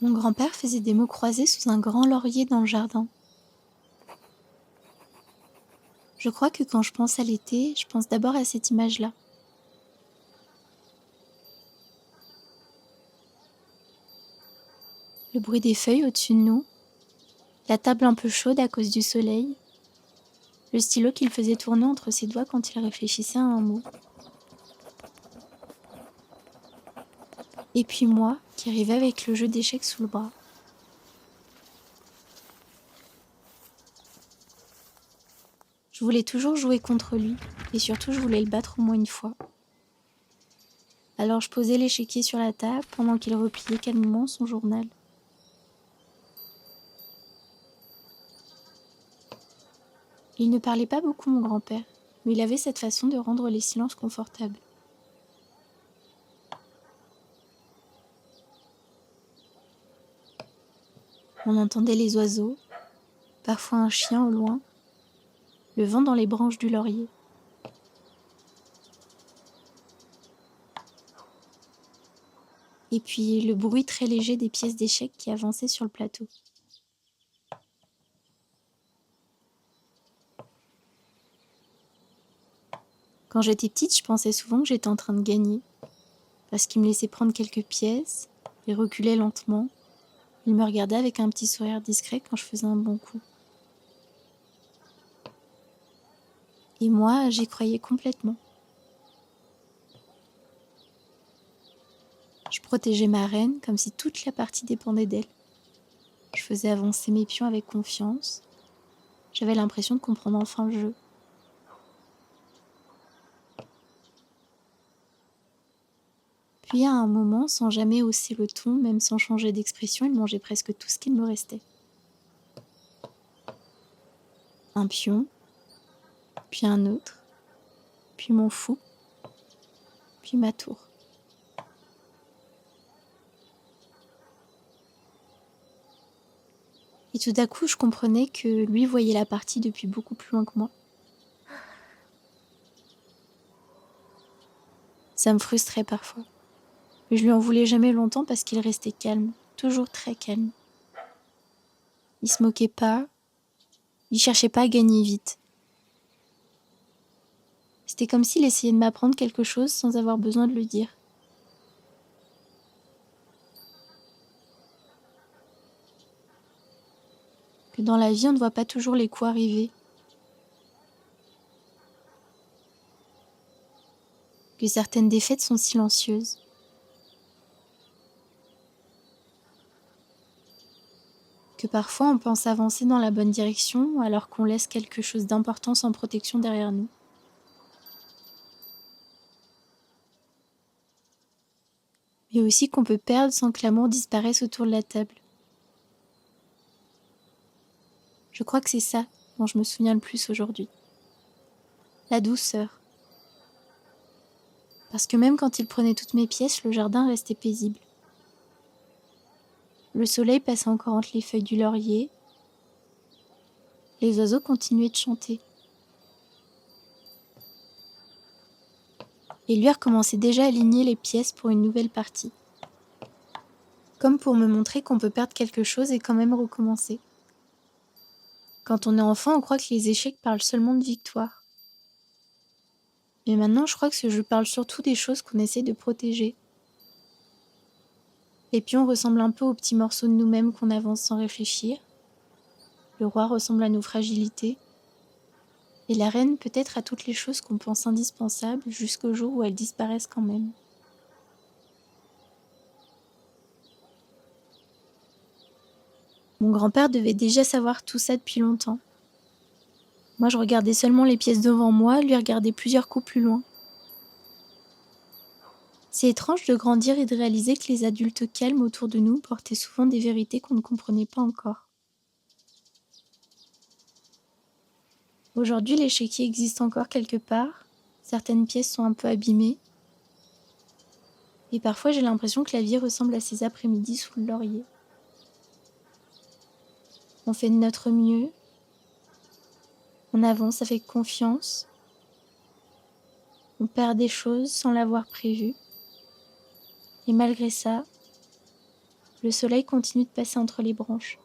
Mon grand-père faisait des mots croisés sous un grand laurier dans le jardin. Je crois que quand je pense à l'été, je pense d'abord à cette image-là. Le bruit des feuilles au-dessus de nous, la table un peu chaude à cause du soleil, le stylo qu'il faisait tourner entre ses doigts quand il réfléchissait à un mot. Et puis moi, qui arrivais avec le jeu d'échecs sous le bras. Je voulais toujours jouer contre lui, et surtout je voulais le battre au moins une fois. Alors je posais l'échiquier sur la table pendant qu'il repliait calmement son journal. Il ne parlait pas beaucoup, mon grand-père, mais il avait cette façon de rendre les silences confortables. On entendait les oiseaux, parfois un chien au loin, le vent dans les branches du laurier. Et puis le bruit très léger des pièces d'échecs qui avançaient sur le plateau. Quand j'étais petite, je pensais souvent que j'étais en train de gagner, parce qu'il me laissait prendre quelques pièces, et reculait lentement. Il me regardait avec un petit sourire discret quand je faisais un bon coup. Et moi, j'y croyais complètement. Je protégeais ma reine comme si toute la partie dépendait d'elle. Je faisais avancer mes pions avec confiance. J'avais l'impression de comprendre enfin le jeu. Puis à un moment, sans jamais hausser le ton, même sans changer d'expression, il mangeait presque tout ce qu'il me restait. Un pion, puis un autre, puis mon fou, puis ma tour. Et tout à coup, je comprenais que lui voyait la partie depuis beaucoup plus loin que moi. Ça me frustrait parfois. Mais je lui en voulais jamais longtemps parce qu'il restait calme, toujours très calme. Il se moquait pas, il cherchait pas à gagner vite. C'était comme s'il essayait de m'apprendre quelque chose sans avoir besoin de le dire. Que dans la vie, on ne voit pas toujours les coups arriver. Que certaines défaites sont silencieuses. Que parfois on pense avancer dans la bonne direction alors qu'on laisse quelque chose d'important sans protection derrière nous. Mais aussi qu'on peut perdre sans que l'amour disparaisse autour de la table. Je crois que c'est ça dont je me souviens le plus aujourd'hui. La douceur. Parce que même quand il prenait toutes mes pièces, le jardin restait paisible. Le soleil passait encore entre les feuilles du laurier. Les oiseaux continuaient de chanter. Et lui recommençait déjà à aligner les pièces pour une nouvelle partie. Comme pour me montrer qu'on peut perdre quelque chose et quand même recommencer. Quand on est enfant, on croit que les échecs parlent seulement de victoire. Mais maintenant, je crois que ce jeu parle surtout des choses qu'on essaie de protéger. Les pions ressemblent un peu aux petits morceaux de nous-mêmes qu'on avance sans réfléchir. Le roi ressemble à nos fragilités. Et la reine peut-être à toutes les choses qu'on pense indispensables jusqu'au jour où elles disparaissent quand même. Mon grand-père devait déjà savoir tout ça depuis longtemps. Moi, je regardais seulement les pièces devant moi, lui regardait plusieurs coups plus loin. C'est étrange de grandir et de réaliser que les adultes calmes autour de nous portaient souvent des vérités qu'on ne comprenait pas encore. Aujourd'hui, l'échiquier existe encore quelque part, certaines pièces sont un peu abîmées, et parfois j'ai l'impression que la vie ressemble à ces après-midi sous le laurier. On fait de notre mieux, on avance avec confiance, on perd des choses sans l'avoir prévu, et malgré ça, Le soleil continue de passer entre les branches.